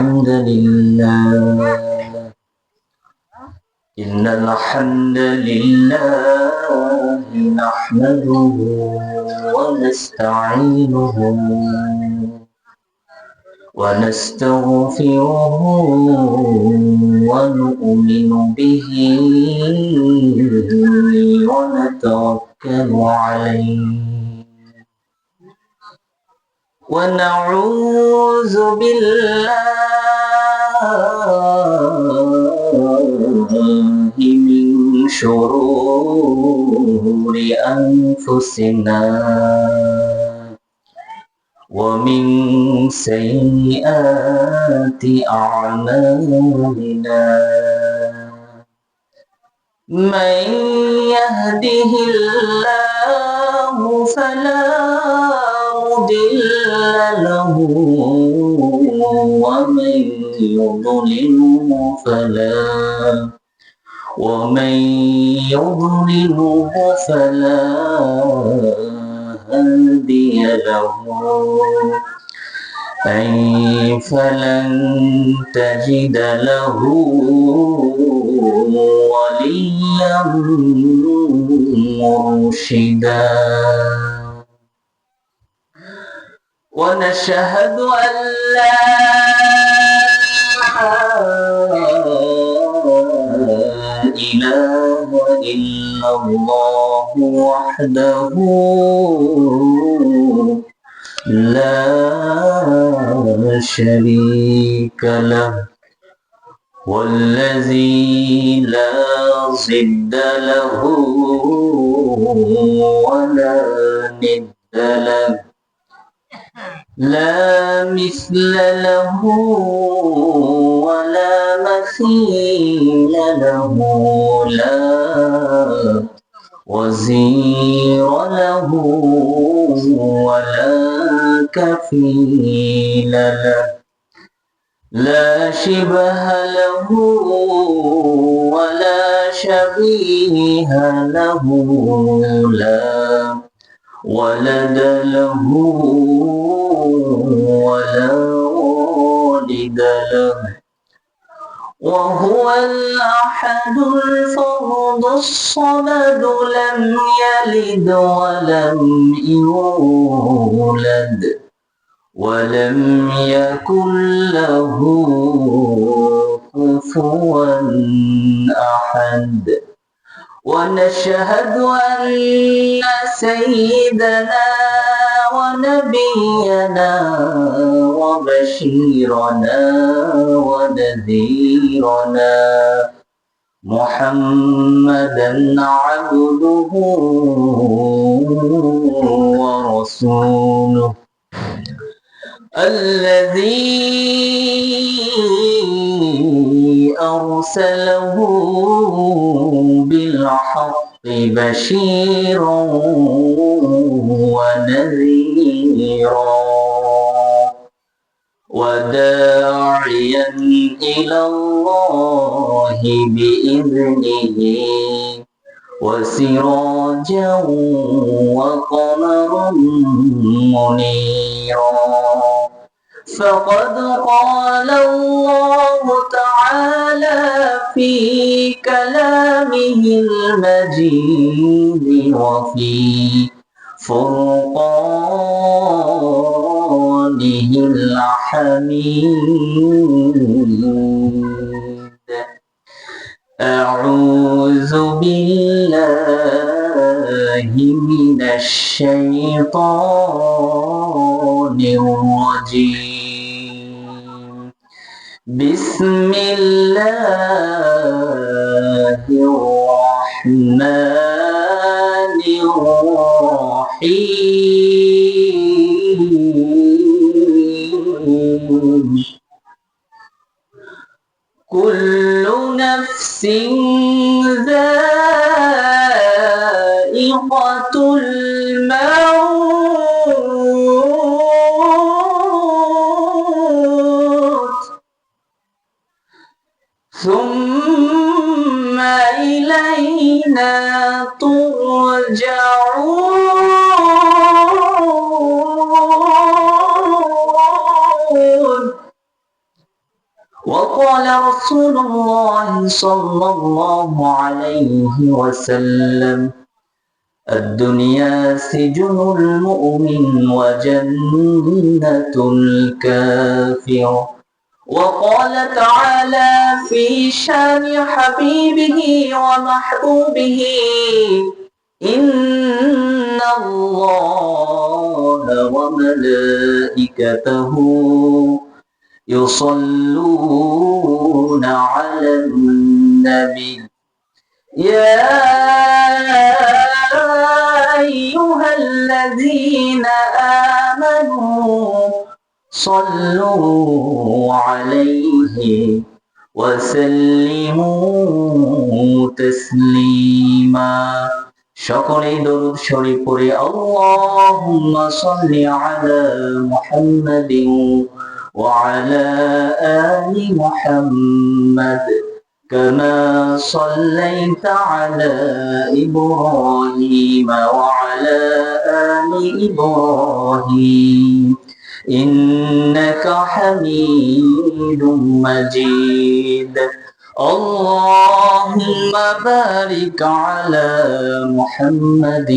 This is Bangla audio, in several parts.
الحمد لله إن الحمد لله نحمده ونستعينه ونستغفره ونؤمن به ونتوكل عليه ونعوذ بالله من شرور أنفسنا ومن سيئات أعمالنا من يهده الله فلا مضل له ومن يضلله فلا هادي له فلن تجد له وليا مرشدا ونشهد أن لا إله إلا الله وحده لا شريك له والذي لا ضد له ولا ند له لا مثل له ولا مثيل له لا وزير له ولا كفيل له لا شبه له ولا شبيه له لا ولد له ولا والد له وهو الأحد الفرد الصمد لم يلد ولم يولد ولم يكن له كفوا أحد ونشهد أن سيدنا ونبينا وبشيرنا ونذيرنا محمدا عبده ورسوله الذي أرسله بالحق بشيرا ونذيرا وداعيا إلى الله بإذنه وسراجا وقمرا منيرا فقد قال الله تعالى في كلامه المجيد وفي فرقانه الحميد أعوذ بالله من الشيطان الرجيم بسم الله الرحمن الرحيم كل نفس ذائقة الموت ثم إلينا ترجعون وقال رسول الله صلى الله عليه وسلم الدنيا سجن المؤمن وجنة الكافر. وقال تعالى في شان حبيبه ومحبوبه إن الله وملائكته يصلون على النبي يا أيها الذين آمنوا صلوا عليه وسلموا تسليما. সকলেই দরুদ শরীফ পড়ে আল্লাহুম্মা সাল্লি আলা মুহাম্মাদিন ওয়া আলা আলি মুহাম্মাদ কামা সাল্লাইতা আলা ইব্রাহিম ওয়া আলা আলি ইব্রাহিম ইন্নাকা হামিদুম মাজিদ. اللهم بارك على محمد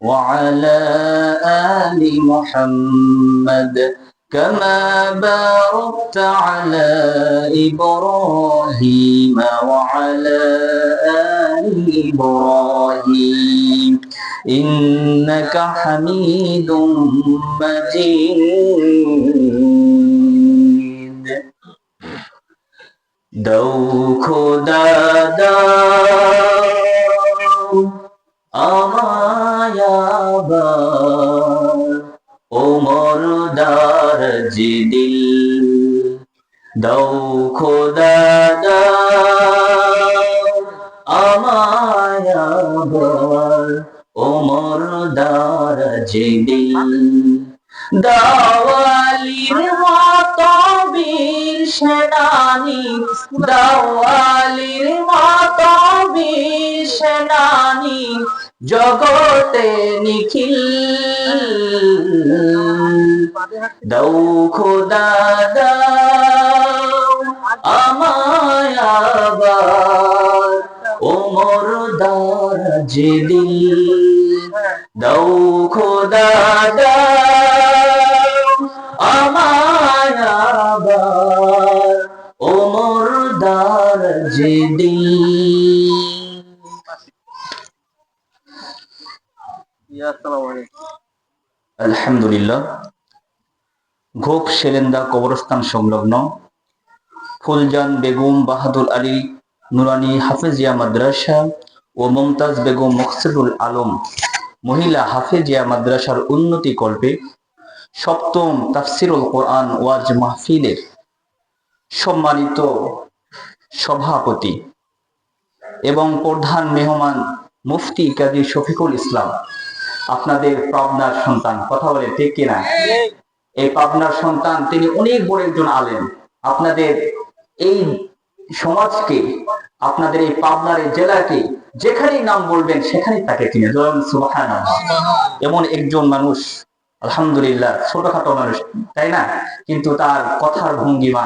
وعلى آل محمد كما باركت على إبراهيم وعلى آل إبراهيم إنك حميد مجيد. দাও খোদা দাও আমায় আবার ওমর দারাজ দিল. দাও খোদা দাও আমায় আবার ওমর দারাজ দিল. দাওয়ালির মতো বীর সেনানি দাওয়ালির মতো বীর সেনানি জগতে নিখিল. দাও খোদা দাও আমায় আবার ওমর দারাজ দিল. দাও খোদা দাও আমায় আবার ওমর দারাজ দিল. আলহামদুলিল্লাহ. ঘোক সেলেন্দা কবরস্থান সংলগ্ন ফুলজান বেগম বাহাদুর আলী নুরানি হাফেজিয়া মাদ্রাসা ও মমতাজ বেগম মকসুদুল আলম মহিলা হাফেজিয়া মাদ্রাসার উন্নতি কল্পে সপ্তম তাফসিরুল কোরআন ওয়াজ মাহফিলের সম্মানিত সভাপতি এবং প্রধান মেহমান মুফতি কাজী শফিকুল ইসলাম, আপনাদের পাবনার সন্তান, কথা বলে ঠিক কিনা? এই পাবনার সন্তান, তিনি অনেক বড় একজন আলেম। আপনাদের এই সমাজকে, আপনাদের এই পাবনার এই জেলাকে যেখানেই নাম বলবেন সেখানেই তাকে চিনে। সুবহানাল্লাহ। এমন একজন মানুষ, আলহামদুলিল্লাহ, ছোটখাটো মানুষ, তাই না? কিন্তু তার কথার ভঙ্গিমা,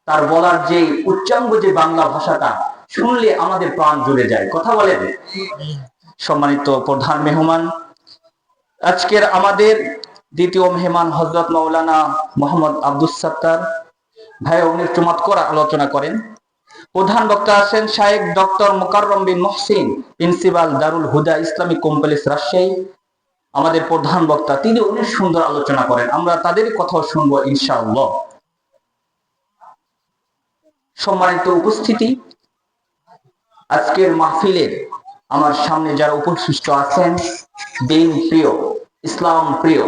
তার বলার যে উচ্চাঙ্গ, যে বাংলা ভাষাটা শুনলে আমাদের প্রাণ জুড়ে যায়। কথা বলেন। সম্মানিত প্রধান মেহমান, আজকের আমাদের দ্বিতীয় মেহমান হযরত মাওলানা মোহাম্মদ আব্দুস সাত্তার ভাই, উনি চমৎকার আলোচনা করেন। প্রধান বক্তা আছেন শায়েখ ডক্টর মুকাররম বিন মুহসিন, প্রিন্সিপাল দারুল হুদা ইসলামিক কমপ্লেক্স, রাজশাহী। আমাদের প্রধান বক্তা, তিনি অনেক সুন্দর আলোচনা করেন, আমরা তাদের কথাও শুনবো ইনশাআল্লাহ। সম্মানিত উপস্থিতি, আজকের মাহফিলের আমার সামনে যারা উপস্থিত আছেন, দিন প্রিয়, ইসলাম প্রিয়,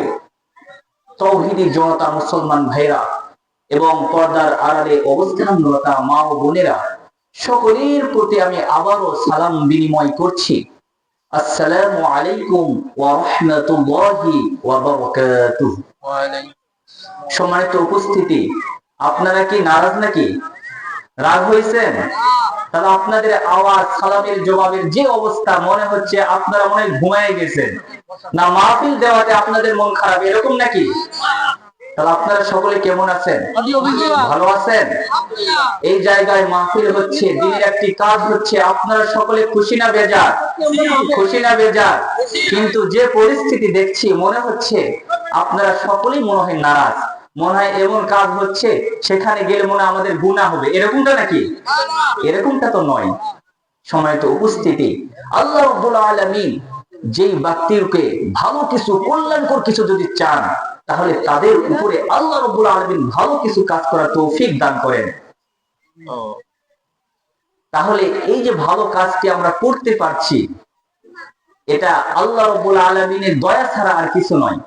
তৌহিদি জনতা, মুসলমান ভাইরা এবং পর্দার আড়ালে অবস্থানরত মা ও বোনেরা, সকলের প্রতি আমি আবারও সালাম বিনিময় করছি। আসসালামু আলাইকুম ওয়া রাহমাতুল্লাহি ওয়া বারাকাতুহু। সম্মানিত উপস্থিতি, আপনারা কি নারাজ নাকি? রাগ হয়েছেন? তাহলে আপনাদের আওয়াজ, সালামের জবাবের যে অবস্থা, মনে হচ্ছে আপনারা মনে ঘুমায় গেছেন, না মাহফিল দেওয়াতে আপনাদের মন খারাপ, এরকম নাকি? তাহলে আপনারা সকলে কেমন আছেন? ভালো আছেন? এই জায়গায় মাহফিল হচ্ছে, দিনের একটি কাজ হচ্ছে, আপনারা সকলে খুশি না বেজার? খুশি না বেজার? কিন্তু যে পরিস্থিতি দেখছি মনে হচ্ছে আপনারা সকলেই মনে হয় নারাজ, মনে হয় এমন কাজ হচ্ছে সেখানে গেলে মনে হয় আমাদের গুনাহ হবে, এরকমটা নাকি? এরকমটা তো নয়। সম্মানিত উপস্থিতি, আল্লাহ রাব্বুল আলামিন যেই ব্যক্তিকে ভালো কিছু, কল্যাণকর কিছু যদি চান, তাহলে তাদের উপরে আল্লাহ রাব্বুল আলামিন ভালো কিছু কাজ করার তৌফিক দান করেন। তাহলে এই যে ভালো কাজটি আমরা করতে পারছি, এটা আল্লাহ রাব্বুল আলামিনের দয়া ছাড়া আর কিছু নয়।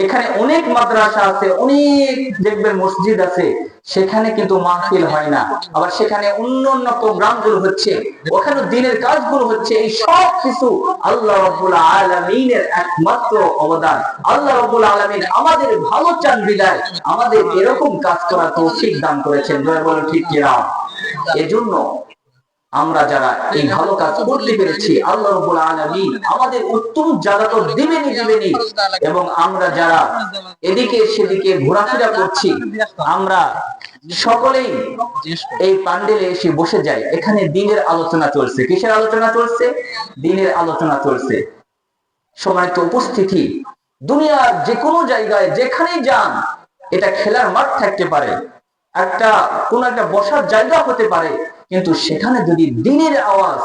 এখানে অনেক মাদ্রাসা আছে, অনেক দেখবেন মসজিদ আছে, সেখানে কিন্তু মাহফিল হয় না, আবার সেখানে অন্যান্য প্রোগ্রাম গুলো হচ্ছে, ওখানে দিনের কাজগুলো হচ্ছে। এই সব কিছু আল্লাহ রাব্বুল আলামিনের একমাত্র অবদান। আল্লাহ রাব্বুল আলামিন আমাদের ভালো চান বিদায় আমাদের এরকম কাজ করার তৌফিক দান করেছেন। জয় বলো ঠিক কিনা? এজন্য আমরা যারা এই ভালো কাজ করতে পেরেছি, আল্লাহ রাব্বুল আলামিন আমাদের উত্তম জান্নাত দিবেনই দিবেনই। এবং আমরা যারা এদিকে সেদিকে ঘোরাফেরা করছি, আমরা সকলেই এই প্যান্ডেলে এসে বসে যাই। এখানে দ্বীনের আলোচনা চলছে। কিসের আলোচনা চলছে? দ্বীনের আলোচনা চলছে। সম্মানিত উপস্থিতি, দুনিয়ার যে কোনো জায়গায় যেখানেই যান, এটা খেলার মাঠ থাকতে পারে, কোন একটা বসার জায়গা হতে পারে, কিন্তু সেখানে যদি দ্বীনের আওয়াজ,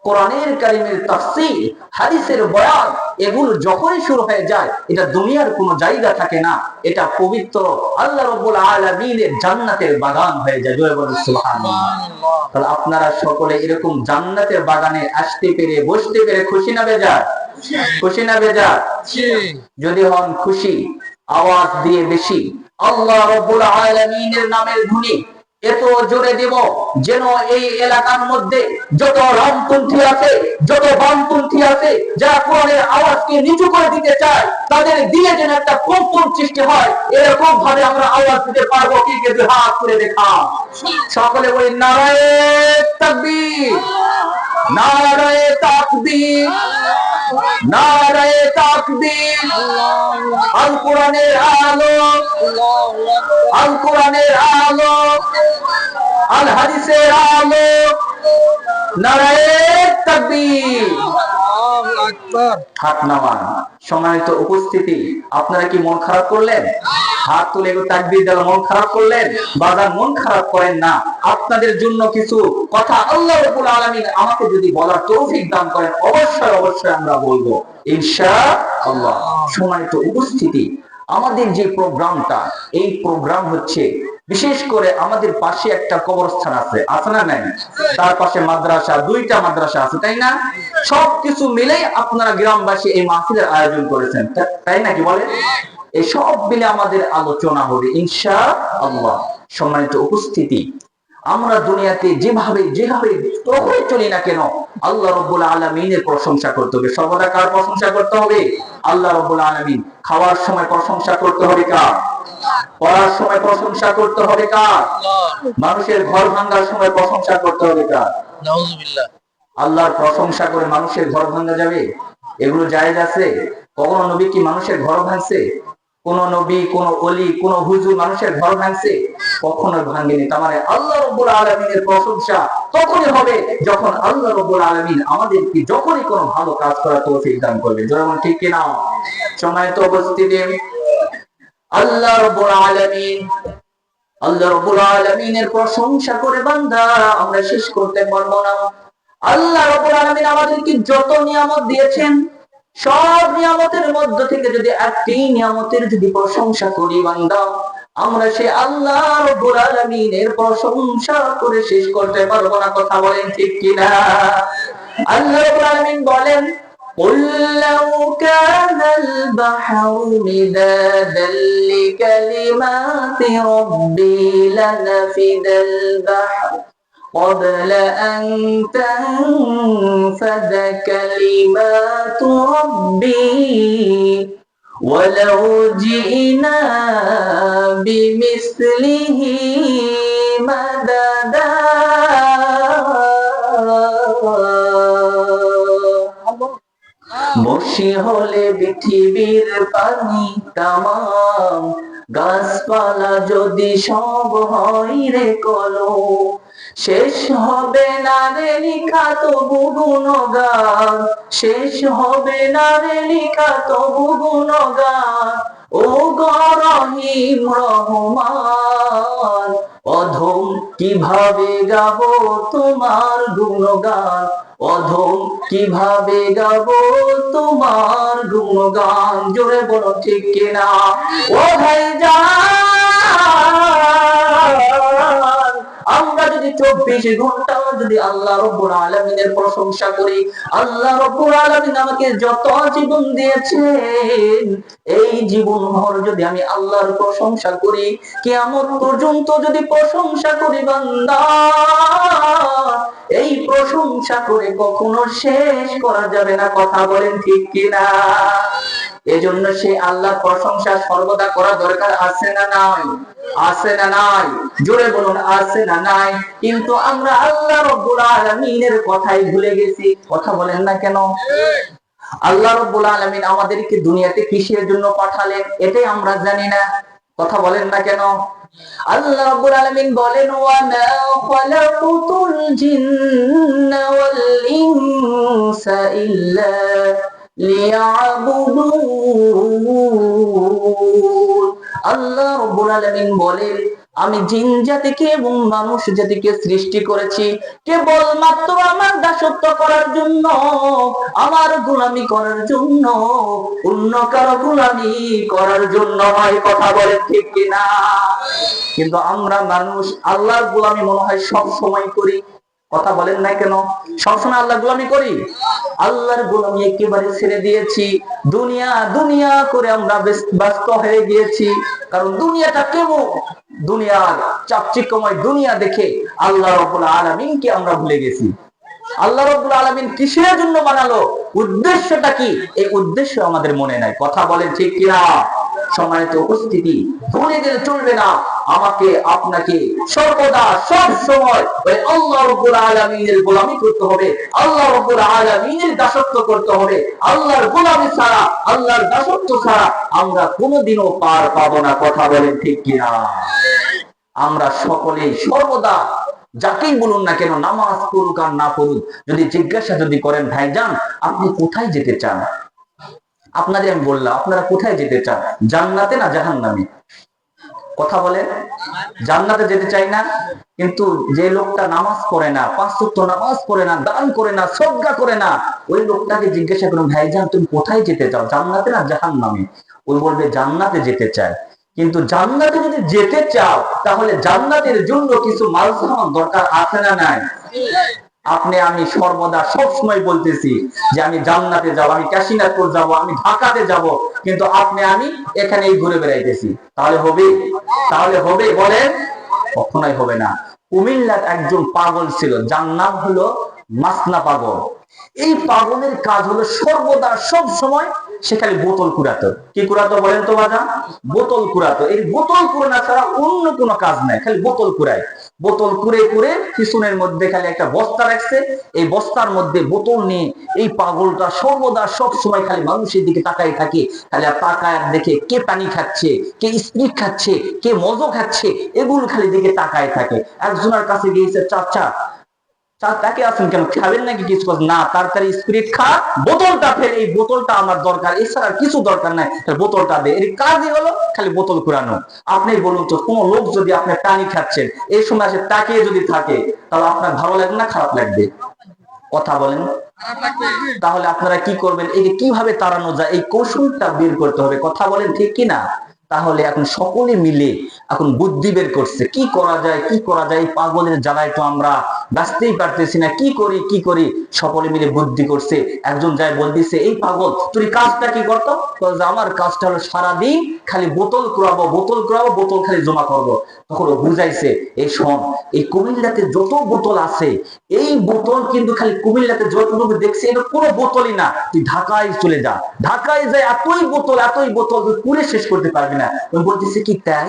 কোরআনের কারীমের তাফসীর, হাদিসের বয়ান, এগুলো যখনই শুরু হয়ে যায়, এটা দুনিয়ার কোনো জায়গা থাকে না, এটা পবিত্র আল্লাহ রাব্বুল আলামিনের জান্নাতের বাগান হয়ে যায়। জয় বলুন সুবহানাল্লাহ। তাহলে আপনারা সকলে এরকম জান্নাতের বাগানে আসতে পেরে, বসতে পেরে খুশি না বেজার? খুশি না বেজার? যদি হন খুশি, আওয়াজ দিয়ে বেশি আল্লাহ রাব্বুল আলামিনের নামের ধ্বনি এত জোরে দেব যেন এই এলাকার মধ্যে যত রামপন্থী আছে, যত বামপন্থী আছে, যারা কোরআনের আওয়াজকে নিচু করে দিতে চায়, তাদের দিলে যেন একটা কম্পন সৃষ্টি হয়, এরকম ভাবে আমরা আওয়াজ দিতে পারবো। কি কে দুই হাত করে দেখা সকলে বলি নারায়ে তাকবীর, নারায়ে তাকবীর, নারায়ে তাকবীর। আল কোরআনের আলো, আল কোরআনের আলো, আল হাদিসের আলো, নারায়ে তাকবীর। হাত নামান। সম্মানিত উপস্থিতি, আপনারা কি মন খারাপ করলেন? হাত তুলে তাকবীর দিলে মন খারাপ করলেন? বাজার মন খারাপ করেন না। আপনাদের জন্য কিছু কথা আল্লাহ রাব্বুল আলামিন আমাকে যদি বলার তৌফিক দান করেন, অবশ্যই অবশ্যই আমরা বলবো ইনশাআল্লাহ। সম্মানিত উপস্থিতি, আমাদের যে প্রোগ্রামটা, এই প্রোগ্রাম হচ্ছে বিশেষ করে আমাদের পাশে একটা কবরস্থান আছে, আছে না নাই? তার পাশে মাদ্রাসা, দুইটা মাদ্রাসা আছে, তাই না? সবকিছু মিলে আপনারা গ্রামবাসী এই মাহফিলের আয়োজন করেছেন, তাই নাকি বলেন? এই সব মিলে আমাদের আলোচনা হবে ইনশাআল্লাহ। সম্মানিত উপস্থিতি, আমরা দুনিয়াতে যেভাবে যেভাবে চলি না কেন, আল্লাহ রাব্বুল আলামিনের প্রশংসা করতে হবে। সর্বদা কার প্রশংসা করতে হবে? আল্লাহ রাব্বুল আলামিন। খাওয়ার সময় প্রশংসা করতে হবে কার? পড়ার সময় প্রশংসা করতে হবে কার? মানুষের ঘর ভাঙার সময় প্রশংসা করতে হবে কার? নাউযুবিল্লাহ। আল্লাহর প্রশংসা করে মানুষের ঘর ভাঙা যাবে? এগুলো জায়েজ আছে? কখনো নবী কি মানুষের ঘর ভাঙছে? কোন নবী, কোন ওলি, কোন হুজুর মানুষের ঘর ভাঙছে? কখনো ভাঙেনি। তার মানে আল্লাহ রাব্বুল আলামিনের প্রশংসা তখনই হবে যখন আল্লাহ রাব্বুল আলামিন আমাদেরকে যখনই কোনো ভালো কাজ করার তৌফিক দান করবে। যেমন ঠিক কিনা? সম্মানিত উপস্থিতি, আল্লাহ রাব্বুল আলামিন, আল্লাহ রাব্বুল আলামিনের প্রশংসা করে বান্দা আমরা শেষ করতে পারবো না। আল্লাহ রাব্বুল আলামিন আমাদেরকে যত নিয়ামত দিয়েছেন, সব নিয়ামতের মধ্য থেকে যদি একটি নিয়ামতের যদি প্রশংসা করি বান্দা, আমরা সে আল্লাহ রাব্বুল আলামিনের প্রশংসা করে শেষ করতে পারবো না। কথা বলেন ঠিক কিনা? আল্লাহ রাব্বুল আলামিন বলেন, قل لو كان البحر مدادا لكلمات ربي لنفد البحر قبل أن تنفد كلمات ربي ولو جئنا بمثله مددا। বর্ষি হলে পৃথিবীর পানি তামাম গাছপালা যদি সব হয় রে কলম, শেষ হবে না রে লিখা তবু গুণগান, শেষ হবে না রে লিখা তবু গুণগান। ও গো রহিম রহমান, অধম কিভাবে গাবো তোমার গুণগান, অধম কিভাবে গাবো তোমার গুণগান। জোরে বলো ঠিক কিনা ও ভাইজান। আমরা যদি 24 ঘন্টা যদি আল্লাহ রাব্বুল আলামিনের প্রশংসা করি, আল্লাহ রাব্বুল আলামিন আমাকে যত জীবন দিয়েছেন, এই জীবন ভর যদি আমি আল্লাহর প্রশংসা করি, কিয়ামত পর্যন্ত যদি প্রশংসা করি বান্দা, এই প্রশংসা করে কখনো শেষ করা যাবে না। কথা বলেন ঠিক কিনা? এজন্য সে আল্লাহর প্রশংসা সর্বদা করা দরকার আছে না নাই? আছে না নাই? জোরে বলুন আছে না নাই? কিন্তু আমরা আল্লাহ রাব্বুল আলামিনের কথাই ভুলে গেছি। কথা বলেন না কেন? আল্লাহ রাব্বুল আলামিন আমাদেরকে দুনিয়াতে কিসের জন্য পাঠালেন এটাই আমরা জানি না। কথা বলেন না কেন? আল্লাহ রাব্বুল আলামিন বলেন, ওয়া মা খালাকুতুল জিন্না ওয়াল ইনসা ইল্লা লিয়াবুদুন। আল্লাহ রাব্বুল আলামিন বলেন, আমি জিন জাতিকে এবং মানুষ জাতিকে সৃষ্টি করেছি কেবলমাত্র আমার দাসত্ব করার জন্য, আমার গোলামি করার জন্য, অন্য কারো গোলামি করার জন্য নয়। কথা বলে ঠিক কিনা? কিন্তু আমরা মানুষ আল্লাহর গোলামি মনে হয় সব সময় করি। কথা বলেন না কেন? সবসময় আল্লাহ গোলামি করি? আল্লাহর গোলামি একেবারে ছেড়ে দিয়েছি। দুনিয়া দুনিয়া করে আমরা ব্যস্ত হয়ে গিয়েছি। কারণ দুনিয়াটা কেমন, দুনিয়ার চাকচিক্যময় দুনিয়া দেখে আল্লাহ রাব্বুল আলামিনকে আমরা ভুলে গেছি। আল্লাহ রাব্বুল আলামিন কিসের জন্য বানালো, উদ্দেশ্যটা কি, এই উদ্দেশ্য আমাদের মনে নাই। কথা বলেন ঠিক কিনা? সম্মানিত উপস্থিতি, ভুলে গেলে চলবে না। আমাকে আপনাকে সর্বদা সব সময় ওই আল্লাহ রাব্বুল আলামিনের গোলামি করতে হবে, আল্লাহ রাব্বুল আলামিনের দাসত্ব করতে হবে। আল্লাহর গোলামি ছাড়া, আল্লাহর দাসত্ব ছাড়া আমরা কোনোদিনও পার পাবো না। কথা বলেন ঠিক কিনা? আমরা সকলেই সর্বদা যাকেই বলুন না কেন, নামাজ পড়ুক আর না পড়ুক, যদি জিজ্ঞাসা যদি করেন, ভাইজান আপনি কোথায় যেতে চান, আপনাদের আমি বললাম আপনারা কোথায় যেতে চান, জান্নাতে না জাহান্নামে? কথা বলেন। জান্নাতে যেতে চাই না, কিন্তু যে লোকটা নামাজ পড়ে না, 5 ওয়াক্ত নামাজ পড়ে না, দান করে না, সদকা করে না, ওই লোকটাকে জিজ্ঞাসা করুন, ভাইজান তুমি কোথায় যেতে চাও, জান্নাতে না জাহান্নামে? ওই বলবে জান্নাতে যেতে চায়। কিন্তু জান্নাতে যদি যেতে চাও, তাহলে জান্নাতের জন্য কিছু মাল সামান দরকার আছে না নাই? আপনি আমি সর্বদা সব সময় বলতেছি যে আমি জান্নাতে যাব, আমি কাশীনাথপুর যাব, আমি ঢাকাতে যাব, কিন্তু আপনি আমি এখানেই ঘুরে বেড়াইতেছি। তাহলে হবে? তাহলে হবে? বলেন। কখনোই হবে না। কুমিল্লার একজন পাগল ছিল, যার নাম হলো মাসনা পাগল। এই পাগলের কাজ হলো সর্বদা সব সময় সে খালি বোতল কুড়াতো। কি কুড়াতো বলেন তো বাজান? বোতল কুড়াতো। এই বোতল কুড়ানো ছাড়া অন্য কোনো কাজ নাই, খালি বোতল কুড়ায়। বোতল কুড়ে কুড়ে পিছনের মধ্যে খালি একটা বস্তা রাখছে, এই বস্তার মধ্যে বোতল নিয়ে এই পাগলটা সর্বদা সব সময় খালি মানুষের দিকে তাকাই থাকে। খালি তাকায় দেখে কে পানি খাচ্ছে, কে স্পিরিট খাচ্ছে, কে মজো খাচ্ছে, এগুলো খালি দিকে তাকায় থাকে। একজনের কাছে গিয়েছে, চাচা তাকে আছেন কেন, খাবেন নাকি কিছু? না, তাড়াতাড়ি স্পিরিট খা, বোতলটা ফেলে, এই বোতলটা আমার দরকার, এছাড়া কিছু দরকার নাই, বোতলটা দে। এর কাজই হলো খালি বোতল কুড়ানো। আপনি বলুন তো, কোন লোক যদি আপনি পানি খাচ্ছেন, এই সময় সে তাকিয়ে যদি থাকে, তাহলে আপনার ভালো লাগবে না খারাপ লাগবে? কথা বলেন। তাহলে আপনারা কি করবেন? এই কিভাবে তাড়ানো যায়, এই কৌশলটা বের করতে হবে। কথা বলেন ঠিক কিনা? তাহলে এখন সকলে মিলে এখন বুদ্ধি বের করছে, কি করা যায়, কি করা যায়। পাগলের জ্বালায় তো আমরা বাঁচতেই পারতেছি না, কি করি কি করি। সকলে মিলে বুদ্ধি করছে। একজন যায় বলতেছে, এই পাগল তুই কাজটা কি করতো? আমার কাজটা হলো সারাদিন খালি বোতল কুড়াবো, বোতল কুড়াবো, বোতল খালি জমা করবো। তখন ও বুঝাইছে, এই শোন, এই কুমিল্লাতে যত বোতল আছে, এই বোতল কিন্তু খালি কুমিল্লাতে যতটুকু দেখছি এটা কোনো বোতলই না। তুই ঢাকায় চলে যা, ঢাকায় যাই এতই বোতল তুই পুরে শেষ করতে পারবি না। বলতেছে কি তাই?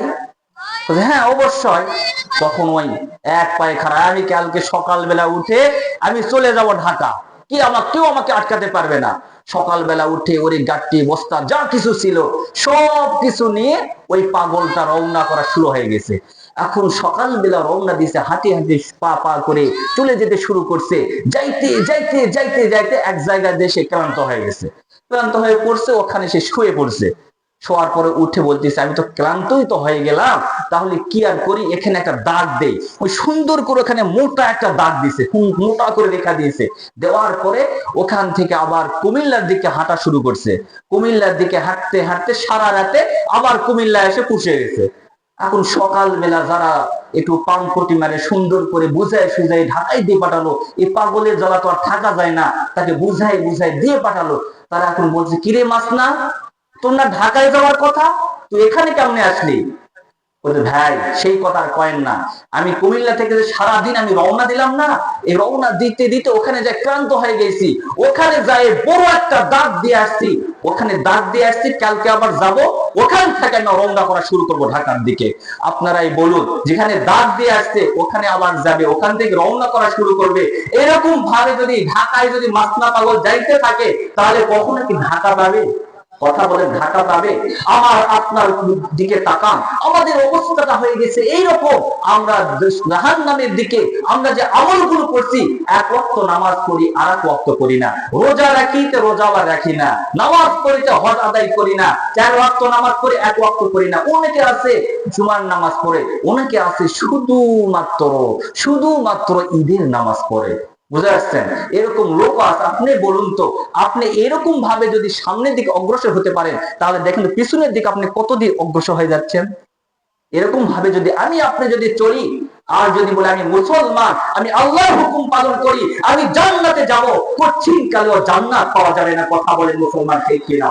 হ্যাঁ অবশ্যই। তখন ওই এক পায়ে খাড়া, আমি কালকে সকালবেলা উঠে আমি চলে যাব ঢাকা। কেউ আমাকে আটকাতে পারবে না। সকালবেলা উঠে ওই গাঠি বস্তা যা কিছু ছিল সব কিছু নিয়ে ওই পাগলটা রওনা করা শুরু হয়ে গেছে। এখন সকালবেলা রওনা দিছে, হাঁটি হাঁটি পা পা করে চলে যেতে শুরু করছে। যাইতে যাইতে যাইতে যাইতে এক জায়গায় দেশে ক্লান্ত হয়ে গেছে, ক্লান্ত হয়ে পড়ছে, ওখানে সে শুয়ে পড়ছে। শোয়ার পরে উঠে বলতেছে, আমি তো ক্লান্তই তো হয়ে গেলাম, তাহলে কি আর করি, এখানে একটা দাগ দেই। ওই সুন্দর করে ওখানে মোটা একটা দাগ দিছে, মোটা করে রেখা দিয়েছে। দেওয়ার পরে ওখান থেকে আবার কুমিল্লার দিকে হাঁটা শুরু করছে। কুমিল্লার দিকে হাঁটতে হাঁটতে সারা রাতে আবার কুমিল্লা এসে পুষে গেছে। এখন সকালবেলা যারা একটু পাম্পটি মারে সুন্দর করে বুঝাই সুঝাই ঢাকায় দিয়ে পাঠালো, এই পাগলের জ্বালা তো আর থাকা যায় না, তাকে বুঝাই বুঝাই দিয়ে পাঠালো। তারা এখন বলছে, কিরে মাসনা, তোর না ঢাকায় যাওয়ার কথা, তুই এখানে কেমনে আসলি? বলতে, ভাই সেই কথা আর কয়েন না, আমি কুমিল্লা থেকে সারাদিন আমি রওনা দিলাম না, এই রওনা দিতে দিতে ওখানে যাই ক্লান্ত হয়ে গেছি, ওখানে যাই বড় একটা দাগ দিয়ে আসছি, ওখানে দাগ দিয়ে আসছি, কালকে আবার যাব, ওখান থেকে আমি রওনা করা শুরু করব ঢাকার দিকে। আপনারাই বলুন, যেখানে দাগ দিয়ে আসছে ওখানে আবার যাবে, ওখান থেকে রওনা করা শুরু করবে। এরকম ভাবে যদি ঢাকায় যদি মাসনা পাগল যাইতে থাকে, তাহলে কখনো কি ঢাকা পাবে? কথা বলে ঢাকা পাবে? আমার আপনার দিকে তাকান, আমাদের অবস্থাটা হয়ে গেছে এইরকম। আমরা জাহান্নামের দিকে আমরা যে আমলগুলো করছি, এক ওয়াক্ত নামাজ পড়ি আর এক ওয়াক্ত করি না, রোজা রাখি তো রোজা রাখি না, নামাজ পড়ি তো হজ আদায় করি না, 4 ওয়াক্ত নামাজ পড়ি 1 ওয়াক্ত করি না। অনেকে আছে জুমার নামাজ পড়ে, অনেকে আছে শুধুমাত্র ঈদের নামাজ পড়ে। বুঝে আসছেন? এরকম লোক আছে। আপনি বলুন তো, আপনি এরকম ভাবে যদি সামনের দিকে অগ্রসর হতে পারেন, তাহলে দেখেন পিছনের দিকে আপনি কতদিন অগ্রসর হয়ে যাচ্ছেন। এরকম ভাবে যদি আপনি যদি চলি, আর যদি বলে আমি মুসলমান, আমি আল্লাহর হুকুম পালন করি, আমি জান্নাতে যাব, কঠিন কালেও জান্নাত পাওয়া যাবে না। কথা বলেন মুসলমান ঠিক কিনা?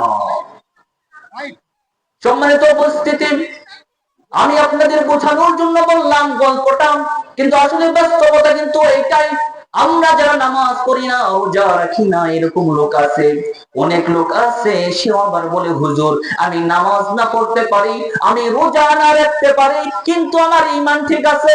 সম্মানিত উপস্থিতি, আমি আপনাদের বোঝানোর জন্য বললাম গল্পটা, কিন্তু আসলে বাস্তবতা কিন্তু এটাই। আমরা যারা নামাজ পড়ি না, রোজা রাখি না, এরকম লোক আছে, অনেক লোক আছে, সে আবার বলে, হুজুর আমি নামাজ না পড়তে পারি, আমি রোজা না রাখতে পারি, কিন্তু আমার ঈমান ঠিক আছে।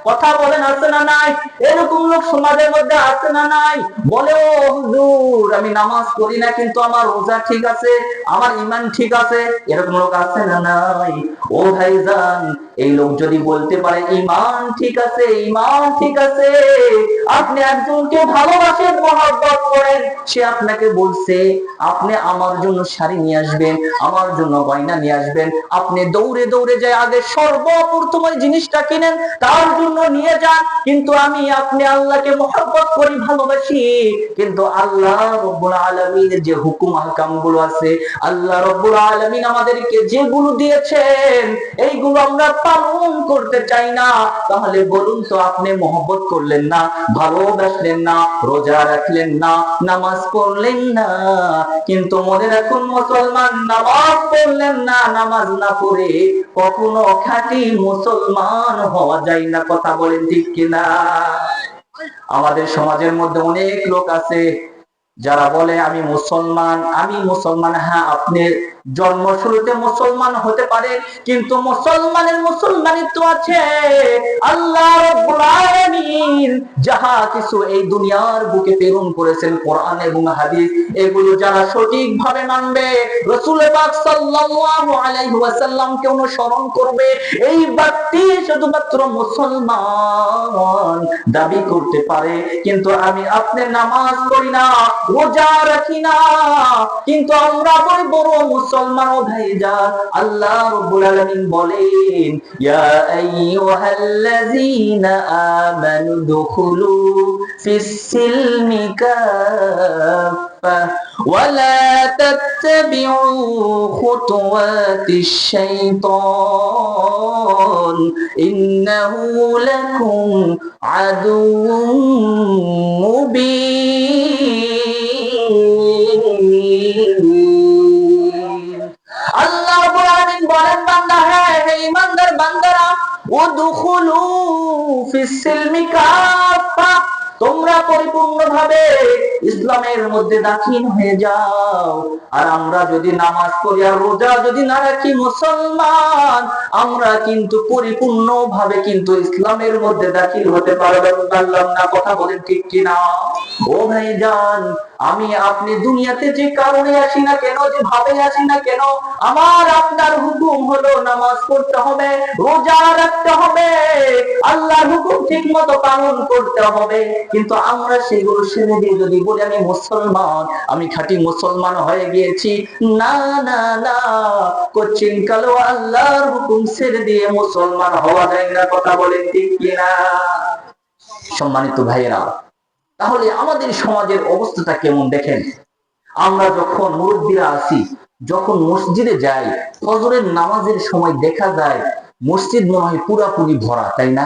কথা বলেন, আছে না নাই? এরকম লোক সমাজের মধ্যে আছে না নাই? বলে, ও হুজুর আমি নামাজ পড়ি না, কিন্তু আমার রোজা ঠিক আছে, আমার ঈমান ঠিক আছে। এরকম লোক আছে না নাই? ও ভাইজান, এই লোক যদি বলতে পারে ঈমান ঠিক আছে, ঈমান ঠিক আছে, আপনি একজনকে ভালোবাসেন, মহব্বত করেন, সে আপনাকে বলছে আপনি আমার জন্য শাড়ি নিয়ে আসবেন, আমার জন্য গয়না নিয়ে আসবেন, আপনি দৌড়ে দৌড়ে যায় আগে সর্বপ্রথম ওই জিনিসটা কিনেন, তার জন্য নিয়ে যান। কিন্তু আপনি আল্লাহকে মহব্বত করি, ভালোবাসি, কিন্তু আল্লাহ রব্বুল আলামিনের যে হুকুম আহকাম গুলো আছে, আল্লাহ রব্বুল আলামিন আমাদেরকে যেগুলো দিয়েছেন, এইগুলো আমরা পালন করতে চাই না। তাহলে বলুন তো, আপনি মহব্বত করলেন না, ভালোবাসলেন না, রোজা রাখলেন না, নামাজ পড়লেন না, কিন্তু মনে রাখুন মুসলমান, নামাজ পড়লেন না, নামাজ না পড়ে কখনো খাঁটি মুসলমান হওয়া যায় না। কথা বলেন ঠিক কিনা? আমাদের সমাজের মধ্যে অনেক লোক আছে যারা বলে আমি মুসলমান। হ্যাঁ, আপনি জন্ম শুরুতে মুসলমান হতে পারে, কিন্তু মুসলমানিত্ব আছে। আল্লাহ রাব্বুল আলামিন যাহা কিছু এই দুনিয়ার বুকে প্রেরণ করেছেন, কোরআন এবং হাদিস, এগুলো যারা সঠিকভাবে মানবে, রাসূল পাক সাল্লাল্লাহু আলাইহি ওয়াসাল্লামকে অনুসরণ করবে, এই ব্যক্তি শুধুমাত্র মুসলমান দাবি করতে পারে। কিন্তু আপনি নামাজ পড়ি না, রোজা রাখি না, কিন্তু আমরা বড় মুসলমান। ও ভাইজান, আল্লাহ রাব্বুল আলামিন বলেন, ইয়া আইয়ুহাল্লাযীনা আমানু দুখুলু ফিস সিলমি কাফা ওয়া লা তাত্তাবিউ খুতুওয়াতিশ শাইতান ইন্নাহু লাকুম আদুউম মুবিন। আল্লাহ রাব্বুল আলামিন বলেন, বান্দা, হে ঈমানদার বান্দারা, উদখুলু ফিস সিলমি কাফা, তোমরা তোমরা পরিপূর্ণভাবে ইসলামের মধ্যে দাখিল হয়ে যাও। আর আমরা যদি নামাজ পড়ি আর রোজা যদি না রাখি মুসলমান, আমরা কিন্তু পরিপূর্ণভাবে কিন্তু ইসলামের মধ্যে দাখিল হতে পারবো না। কথা বলেন ঠিক কিনা? ও ভাইজান, আমি আপনি দুনিয়াতে যে কারণে আসি না কেন, যে ভাবে আসি না কেন, আমার আপনার হুকুম হলো নামাজ পড়তে হবে, রোজা রাখতে হবে, আল্লাহর হুকুম ঠিক মতো পালন করতে হবে। কিন্তু আমরা সেগুলো ছেড়ে দিয়ে যদি বলি আমি মুসলমান, আমি খাঁটি মুসলমান হয়ে গিয়েছি, না না না, কোচিন কালো আল্লাহর হুকুম ছেড়ে দিয়ে মুসলমান হওয়া যায় না। কথা বলেন ঠিক কিনা? সম্মানিত ভাইয়েরা, তাহলে আমাদের সমাজের অবস্থাটা কেমন দেখেন। আমরা যখন মুরব্বীরা আছি, যখন মসজিদে যাই, ফজরের নামাজের সময় দেখা যায় মসজিদ মনে হয় পুরাপুরি ভরা, তাই না?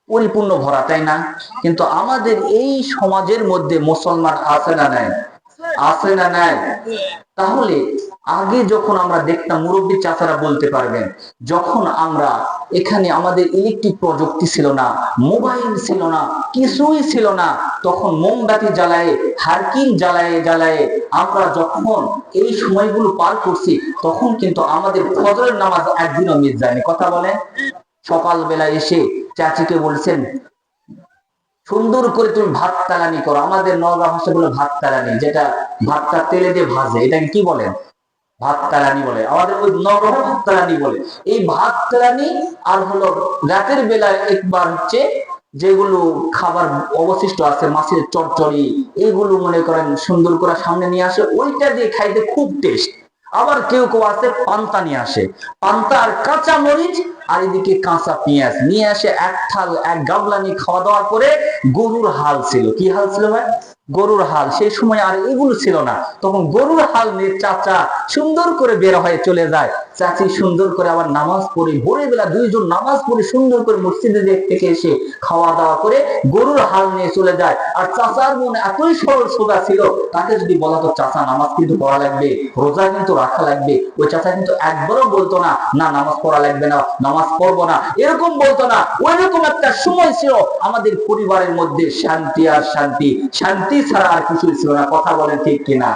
পরিপূর্ণ ভরা, তাই না? কিন্তু আমাদের এই সমাজের মধ্যে মুসলমান আছে না নাই? আছে না নাই? তাহলে আগে যখন আমরা দেখতাম, মুরব্বী চাচারা বলতে পারবেন, যখন আমরা এখানে আমাদের ইলেকট্রিক প্রযুক্তি ছিল না, মোবাইল ছিল না, কিছুই ছিল না, তখন মোমবাতি জ্বালায়, হারকিন জ্বালায় আমরা যখন এই সময়গুলো পার করছি, তখন কিন্তু আমাদের ফজরের নামাজ একদিনও মিস যায়নি। কথা বলে সকালবেলা এসে চাচিকে বলছেন সুন্দর করে তুমি ভাত তালানি করো। আমাদের নওগাঁ ভাষা বলে ভাত তালানি, যেটা ভাতটা তেলে দিয়ে ভাজে, এটাকে কি বলেন? ভাত তালানি বলে। আমাদের ওই নওগাঁ ভাত তালানি বলে। এই ভাত তালানি আর হলো রাতের বেলায় একবার হচ্ছে যেগুলো খাবার অবশিষ্ট আছে, মাছের চচ্চড়ি, এগুলো মনে করেন সুন্দর করে সামনে নিয়ে আসে, ওইটা দিয়ে খাইতে খুব টেস্ট। আবার কেউ কেউ আছে পান্তা নিয়ে আসে, পান্তা আর কাঁচা মরিচ আর এদিকে কাঁচা পেঁয়াজ নিয়ে আসে, এক থাল এক গাবলা নিয়ে খাওয়া দাওয়া করে। গরুর হাল ছিল, কি হাল ছিল ভাই? গরুর হাল। সেই সময় আর এগুলো ছিল না, তখন গরুর হাল নিয়ে চাচা সুন্দর করে বের হয়ে চলে যায়, চাচি সুন্দর করে আবার নামাজ পড়ে, ভোরের বেলা দুইজন নামাজ পড়ে সুন্দর করে মসজিদে থেকে এসে খাওয়া দাওয়া করে গরুর হাল নিয়ে চলে যায়। আর চাচার মন এতই সরল সোজা ছিল, তাকে যদি বলা তো চাচা নামাজ কিন্তু পড়া লাগবে, রোজা কিন্তু রাখা লাগবে, ওই চাচা কিন্তু একবারও বলতো না না নামাজ পড়া লাগবে না, নামাজ পড়বো না, এরকম বলতো না। ওই রকম একটা সময় ছিল আমাদের পরিবারের মধ্যে, শান্তি আর শান্তি, শান্তি ছাড়া আর কিছুই ছিল না। কথা বলেন ঠিক কিনা?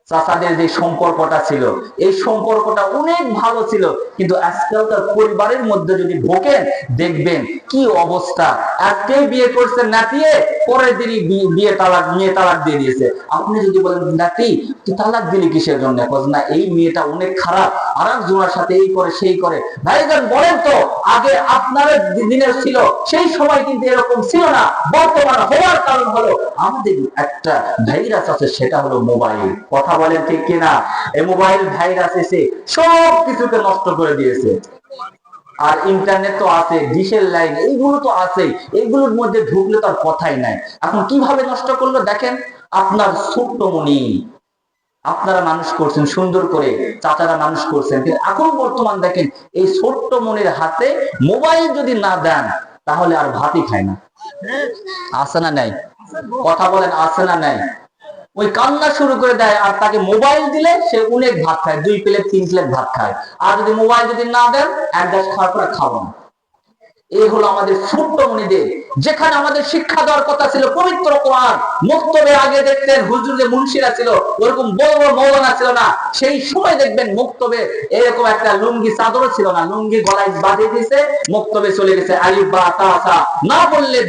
চাচাদের যে সম্পর্কটা ছিল, এই সম্পর্কটা অনেক ভালো ছিল। কিন্তু আজকালকার পরিবারের মধ্যে যদি ঢোকেন, দেখবেন কি অবস্থা। আজকে বিয়ে করছে নাতিয়ে, পরের দিনই বিয়ে তালাক, মেয়ে তালাক দিয়ে দিয়েছে। আপনি যদি বলেন নাতি তুই তালাক দিলি কিসের জন্য, না এই মেয়েটা অনেক খারাপ, আর একজনের সাথে এই করে সেই করে। ভাইজান বলেন তো, আগে আপনাদের দিনের ছিল, সেই সময় কিন্তু এরকম ছিল না। বর্তমান হওয়ার কারণ হলো আমাদের একটা ভাইরাস আছে, সেটা হলো মোবাইল। কথা বলেন ঠিক কিনা? এই মোবাইল ভাইরাস এসে সব কিছুকে নষ্ট করে দিয়েছে। আর ইন্টারনেট তো আছে, ডিশের লাইন, এইগুলো তো আছে, এইগুলোর মধ্যে ঢুকলে তো আর কথাই নাই। এখন কিভাবে নষ্ট করলো দেখেন। আপনার ছোট্ট মনি, আপনারা মানুষ করছেন সুন্দর করে, চাচারা মানুষ করছেন, কিন্তু এখন বর্তমান দেখেন এই ছোট্ট মনির হাতে মোবাইল যদি না দেন, তাহলে আর ভাতই খায় না। আছে না নাই? কথা বলেন, আছে না নাই? ওই কান্না শুরু করে দেয়, আর তাকে মোবাইল দিলে সে অনেক ভাত খায়, 2 প্লেট 3 প্লেট ভাত খায়। আর যদি মোবাইল যদি না দেন, এক গ্লাস খাওয়ার পরে খাবো না। এই হলো আমাদের ছোট্ট মনিদের। যেখানে আমাদের শিক্ষা দেওয়ার কথা ছিল পবিত্র কোরআন, মুক্তবে আগে দেখতেন হুজুর যে মুন্সিরা ছিল, ওরকম বড় বড় মৌলানা ছিল না। সেই সময় দেখবেন মুক্তবে এরকম একটা লুঙ্গি চাদর ছিল না, লুঙ্গি গলায় বাঁধিয়ে দিয়েছে, মুক্তবে চলে গেছে, আলিফ বা তা সা না বললে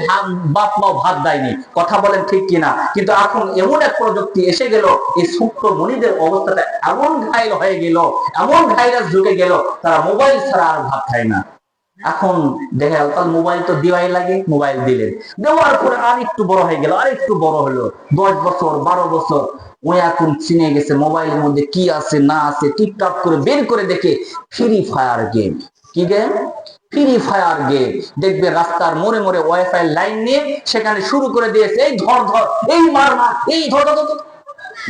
বাপ মাও ভাত দেয়নি। কথা বলেন ঠিক কিনা? কিন্তু এখন এমন এক প্রযুক্তি এসে গেল, এই ছোট্ট মনিদের অবস্থাটা এমন ঘায়ল হয়ে গেল, এমন ভাইরাস ঢুকে গেল, তারা মোবাইল ছাড়া আর ভাত খায় না। এখন দেখা গেল তার মোবাইল তো দেওয়াই লাগে, মোবাইল দিলেন, দেওয়ার পরে আর একটু বড় হয়ে গেল, আর একটু বড় হলো, 10 বছর 12 বছর, ওই এখন চিনে গেছে মোবাইলের মধ্যে কি আছে না আছে, টিকটক করে বের করে দেখে ফ্রি ফায়ার গেম। কি গেম? Free fire game. দেখবে রাস্তার মোড়ে মোড়ে ওয়াইফাই লাইন নিয়ে সেখানে শুরু করে দিয়েছে, এই ধর ধর, এই মার মার, এই ধর ধর।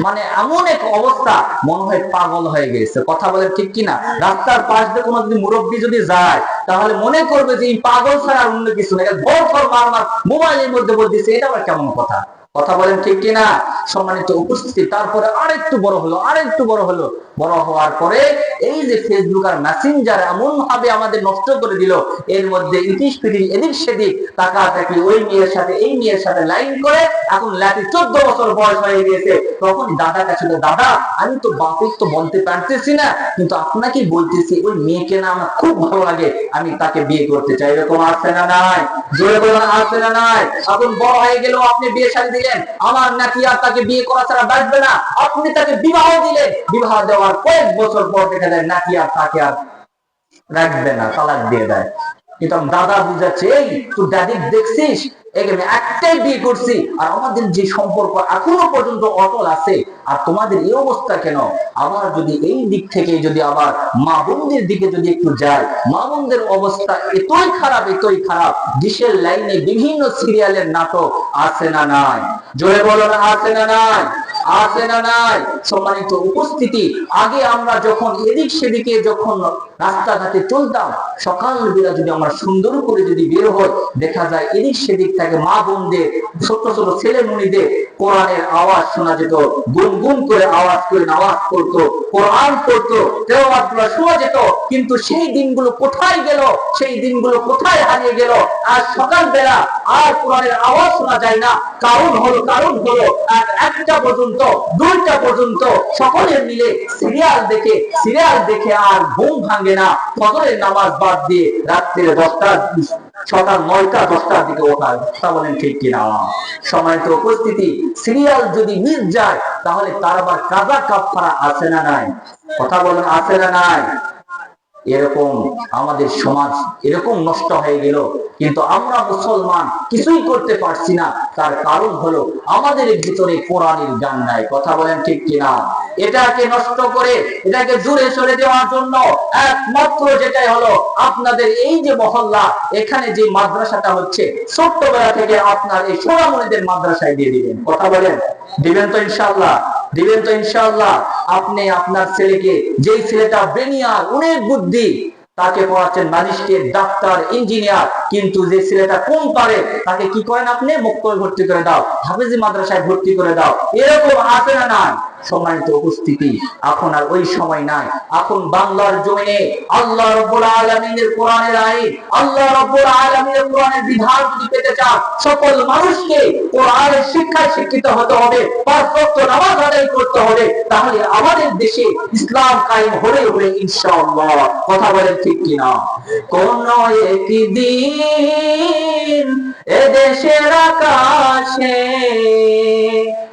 মানে এমন এক অবস্থা, মনে হয় পাগল হয়ে গেছে। কথা বলে ঠিক কিনা? রাস্তার পাশ দিয়ে কোনো যদি মুরব্বী যদি যায়, তাহলে মনে করবে যে এই পাগল ছাড়া অন্য কিছু না, ধর ধর মার মার মোবাইলের মধ্যে বলতেছে, এটা আবার কেমন কথা? কথা বলেন ঠিক কিনা? সম্মানিত উপস্থিতি, তারপরে আরেকটু বড় হলো, বড় হওয়ার পরে এই যে ফেসবুক আর মেসেঞ্জার এমন ভাবে আমাদের নষ্ট করে দিল, এর মধ্যে ইতিশ পিটিশ এদিক সেদিক তাকাতাকি, ওই মেয়ের সাথে এই মেয়ের সাথে লাইন করে, এখন লাঠি 14 বছর বয়স হয়ে গিয়েছে। তখন দাদা কাছে, দাদা আমি তো বাপের তো বলতে পারতেছি না, কিন্তু আপনাকে বলতেছি ওই মেয়েকে না আমার খুব ভালো লাগে, আমি তাকে বিয়ে করতে চাই। এরকম আছে না নাই? জোরে বলুন, আছে না নাই? এখন বড় হয়ে গেল, আপনি বিয়ে শাদী দিলেন, আমার নাকি আর তাকে বিয়ে করা ছাড়া বাঁচবে না। আপনি তাকে বিবাহ দিলেন, বিবাহ দেওয়ার কয়েক বছর পর দেখা যায় নাকি আর তাকে আর রাখবে না, তালাক দিয়ে দেয়। কিন্তু দাদা বুঝাচ্ছে, এই তুই দাদি দেখছিস, এখানে একটাই বিয়ে করছি, আর আমাদের যে সম্পর্ক এখনো পর্যন্ত অটল আছে, আর তোমাদের এই অবস্থা কেন? আবার যদি এই দিক থেকে যদি আবার মা বোনদের দিকে যদি একটু যায়, মা বোনদের অবস্থা এতই খারাপ, ডিশের লাইনে বিভিন্ন সিরিয়ালের নাটক আছে না নাই? জোরে বলো না, আছে না নাই? আছে না নাই? সম্মানিত উপস্থিতি, আগে আমরা যখন এদিক সেদিকে যখন রাস্তাঘাটে চলতাম, সকাল বেলা যদি আমরা সুন্দর করে যদি বের হই, দেখা যায় এদিক সেদিক থেকে মা বোনদের, ছোট ছোট ছেলে মুনিদের কোরআনের আওয়াজ শোনা যেত, গুনগুন করে আওয়াজ করে নামাজ পড়তো, কোরআন পড়তো, তেলাওয়াত গুলো শোনা যেত। কিন্তু সেই দিনগুলো কোথায় গেল? সেই দিনগুলো কোথায় হারিয়ে গেল? আর সকাল বেলা আর কোরআনের আওয়াজ শোনা যায় না। কারণ হলো আর 1টা পর্যন্ত 2টা পর্যন্ত সকলে মিলে সিরিয়াল দেখে আর ঘুম ভাঙে না। ফজরের নামাজ বাদ দিয়ে রাত্রে 10টা, সকাল 9টা 10টার দিকে ওঠায়। তা বলেন ঠিক কিনা? সম্মানিত উপস্থিতি, সিরিয়াল যদি মিস যায়, তাহলে তার আবার কাজা কাফারা আছে না নাই? কথা বলেন, আছে না নাই? এরকম আমাদের সমাজ এরকম নষ্ট হয়ে গেল, কিন্তু আমরা মুসলমান কিছুই করতে পারছি না। তার কারণ হলো আমাদের ভিতরে কোরআনের জ্ঞান নাই। কথা বলেন ঠিক কিনা? এটাকে নষ্ট করে, এটাকে দূরে সরে দেওয়ার জন্য একমাত্র যেটাই হলো, আপনাদের এই যে মহল্লা, এখানে যে মাদ্রাসাটা হচ্ছে, ছোট্টবেলা থেকে আপনার এই সোনামণিদের মাদ্রাসায় দিয়ে দিবেন। কথা বলেন, দিবেন তো ইনশাআল্লাহ? দিবেন তো ইনশাআল্লাহ? আপনি আপনার ছেলেকে, যেই ছেলেটা ব্রেনিয়ার, অনেক বুদ্ধি, তাকে পড়াচ্ছেন ম্যাজিস্ট্রেট, ডাক্তার, ইঞ্জিনিয়ার, কিন্তু যে ছেলেটা কম পারে, তাকে কি করেন আপনি? মুক্তয় ভর্তি করে দাও, হাফেজি মাদ্রাসায় ভর্তি করে দাও। এরকম আছে না নাই? সম্মানিত উপস্থিতি, এখন আর ওই সময় নাই। এখন বাংলার জমিনে আল্লাহ রাব্বুল আলামিনের কোরআনের আইন, আল্লাহ রাব্বুল আলামিনের কোরআনের বিধান যদি পেতে চান, সকল মানুষকে কোরআনের শিক্ষায় শিক্ষিত হতে হবে, 5 ওয়াক্ত নামাজ আদায় করতে হবে, তাহলে আমাদের দেশে ইসলাম কায়েম হবে ইনশাআল্লাহ। কথা বলেন ঠিক কিনা? কোন একদিন এ দেশের আকাশে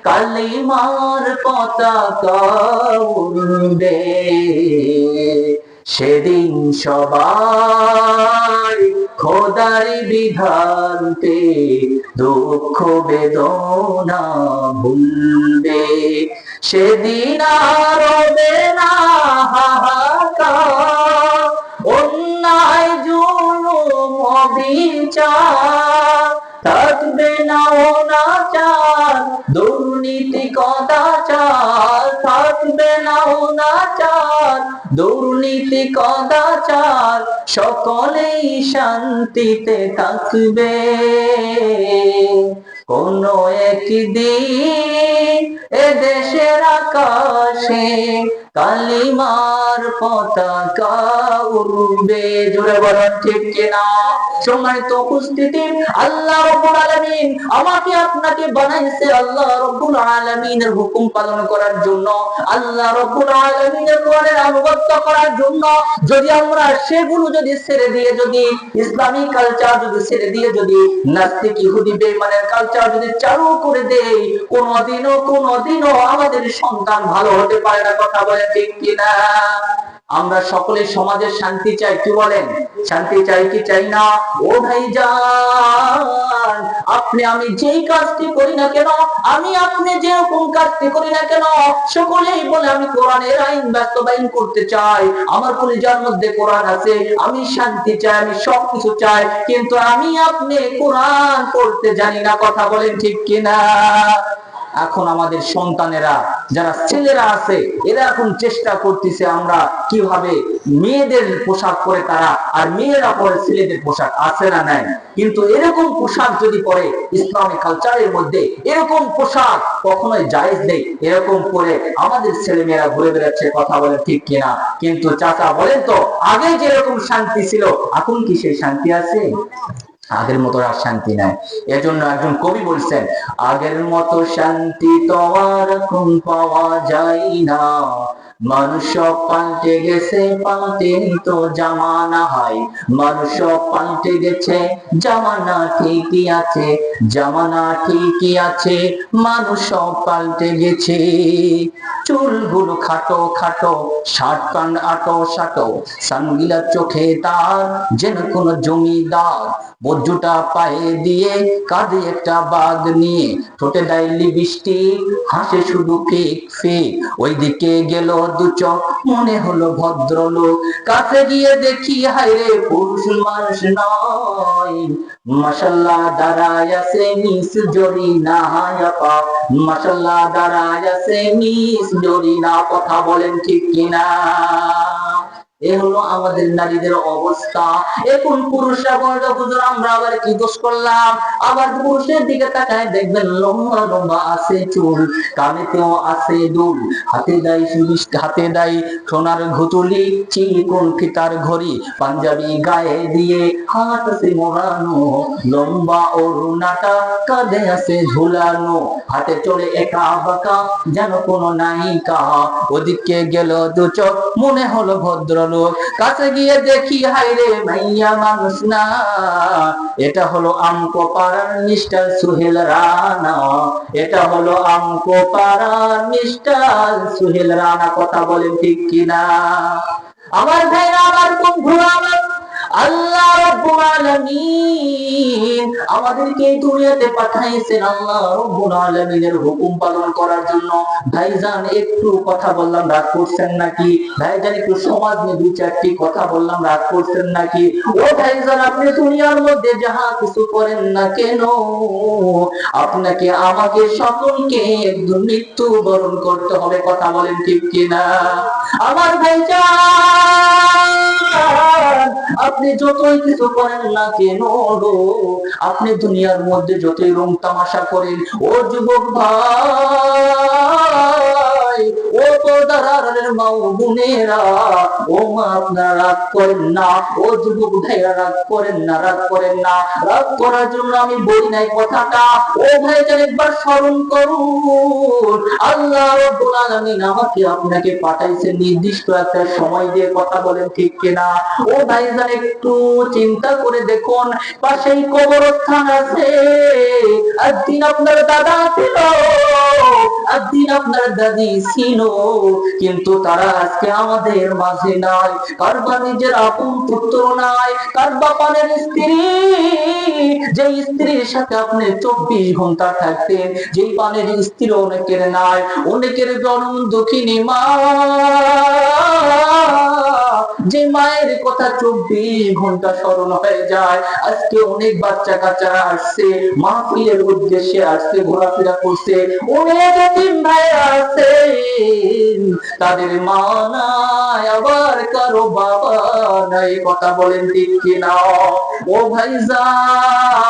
কালিমার পতাকা উড়বে, সেদিন সবাই খোদার বিধানকে দুঃখ বেদনা ভুলবে, সেদিন আর হবে না হাহাকার, অন্যায় জুলুম অবিচার, থাকবে না অনাচার, দুর্নীতি কদাচার, থাকবে না অনাচার, দুর্নীতি কদাচার, সকলেই শান্তিতে থাকবে। কোন একদিন এ দেশের আকাশে কালিমার পতাকা উড়বে। জোরে বলেন ঠিক কিনা? সম্মানিত উপস্থিতি, আল্লাহ রাব্বুল আলামিন আমাকে আপনাকে বানাইছে আল্লাহ রাব্বুল আলামিনের হুকুম পালন করার জন্য, আল্লাহ রাব্বুল আলামিনের কোরআনের আনুগত্য করার জন্য। যদি আমরা সেগুলো যদি ছেড়ে দিয়ে, যদি ইসলামিক কালচার যদি ছেড়ে দিয়ে, যদি নাস্তিক ইহুদি বেঈমানের কালচার যদি চালু করে দেই, কোনদিনও আমাদের সন্তান ভালো হতে পারে না। কথা বলেন ঠিক কিনা? আমরা সকলে সমাজের শান্তি চাই, কি বলেন? শান্তি চাই কি চাই না? ও ভাইজান, আপনি আমি যেই কাজটি করি না কেন, আমি আপনি যে কোন কাজটি করি না কেন, সকলেই বলে আমি কোরআনের আইন বাস্তবায়ন করতে চাই, আমার কলিজার মধ্যে কোরআন আছে, আমি শান্তি চাই, আমি সবকিছু চাই, কিন্তু আমি আপনি কোরআন পড়তে জানি না। কথা বলেন ঠিক কিনা? এখন আমাদের সন্তানেরা যারা ছেলেরা আছে এরা এখন চেষ্টা করতেছে আমরা কিভাবে মেয়েদের পোশাক পরে তারা আর মেয়েরা পরে ছেলেদের পোশাক, আছে না নাই? কিন্তু এরকম পোশাক যদি পরে ইসলামী কালচারের মধ্যে এরকম পোশাক কখনোই জায়েজ নেই। এরকম পরে আমাদের ছেলে মেয়েরা ঘুরে বেড়াচ্ছে, কথা বলে ঠিক কিনা? কিন্তু চাচা বলেন তো, আগে যেরকম শান্তি ছিল এখন কি সেই শান্তি আছে? আগের মতো আর শান্তি নাই। এজন্য একজন কবি বলছেন, আগের মতো শান্তি তো আর এখন পাওয়া যায় না, মানুষ পাল্টে গেছে, পাল্টে তো জামানা হয়। মানুষ পাল্টে গেছে, জামানা ঠিকই আছে, জামানা ঠিকই আছে, মানুষ পাল্টে গেছে। চুলগুলো খাটো খাটো, শার্ট প্যান্ট আটো সাটো, সানগিলা চোখে তার যেন কোন জমিদার, বজ্জুটা পায়ে দিয়ে কাঁধে একটা বাঘ নিয়ে, ঠোঁটে দেয় লিপস্টিক, হাসে শুধু ফিক ফিক। ওইদিকে গেল দু চোখ, মনে হলো ভদ্রলোক, কাছে গিয়ে দেখি হায়রে পুরুষ মানুষ নয়। মাশাআল্লাহ দাঁড়ায় আছে মিস জরিনা আপা, মাশাআল্লাহ দাঁড়ায় আছে মিস জরিনা, কথা বলেন ঠিক কিনা? এ হলো আমাদের নারীদের অবস্থা। এখন পুরুষরা বলে, হুজুর আমরা আবার কি দোষ করলাম? আবার পুরুষের দিকে তাকায় দেখবেন লম্বা লম্বা আছে চুল, কানেতেও আছে দুল, হাতে দেয় হাতে দেয় সোনার ঘুতুলি, চিকন ফিতার ঘড়ি, পাঞ্জাবি গায়ে দিয়ে হাত আছে মোড়ানো, লম্বা ওড়নাটা কাঁধে আছে ঝুলানো, হাতে চলে একা বাঁকা যেন কোনো নায়িকা। ওদিকে গেল দু চোখ, মনে হলো ভদ্রলোক, কাছে গিয়ে দেখি হায়রে মাইয়া মানুষ না, এটা হলো আমকো পাড়ার মিস্টার সুহেল রানা, এটা হলো আমকো পাড়ার মিস্টার সুহেল রানা, কথা বলেন ঠিক কিনা? আমার ভাইরা, আমার বন্ধুরা, আমার আল্লাহ রাব্বুল আলামিন আমাদেরকে দুনিয়াতে পাঠাইছেন আল্লাহ রাব্বুল আলামিনের হুকুম পালন করার জন্য। ভাইজান একটু কথা বললাম রাগ করছেন নাকি? ভাইজান একটু সমাজ নিয়ে দুই চারটি কথা বললাম রাগ করছেন নাকি? ও ভাইজান, আপনি দুনিয়ার মধ্যে যাহা কিছু করেন না কেন, আপনাকে আমাকে সকলকে একদম মৃত্যু বরণ করতে হবে, কথা বলেন ঠিক কিনা? আমার ভাইজান, আপনি যতই কিছু করেন না কেন, আপনি দুনিয়ার মধ্যে যতই রং তামাশা করেন, ও যুবক ভাই, ও পর্দার মা ও বোনেরা, ও মা আপনারা রাগ করেন না, ও যুবক ভাইরা রাগ করেন না, রাগ করেন না। রাগ করার জন্য আমি বলি নাই কথাটা, ও ভাইজান একবার স্মরণ করুন, আল্লাহ রাব্বুল আলামিন আমাকে আপনাকে পাঠাইছেন নির্দিষ্ট একটা সময় দিয়ে, কথা বলেন ঠিক কিনা? ও ভাইজান একটু চিন্তা করে দেখুন, পাশেই কবরস্থান আছে, একদিন আপনার দাদা ছিল, একদিন আপনার দাদি ছিল, কিন্তু তারা আজকে আমাদের মাঝে নাই। কারবা নিজের আপন পুত্র নাই, কারবা পানের স্ত্রী, যে স্ত্রীর সাথে আপনি 24 ঘন্টা থাকতেন, যেই পানের স্ত্রী অনেকের নাই, অনেকের জনম দুঃখিনী মা, যে মায়ের কথা 24 ঘন্টা স্মরণ হয়ে যায়। আজকে অনেক বাচ্চা কাচ্চারা আসছে, মাহফিলের উদ্দেশ্যে আসছে, ঘোরাফেরা করছে, অনেক এতিম ভাইরা আছে, তাদের মা নাই, আবার কারো বাবা নাই, কথা বলেন ঠিক কিনা? ও ভাইজান,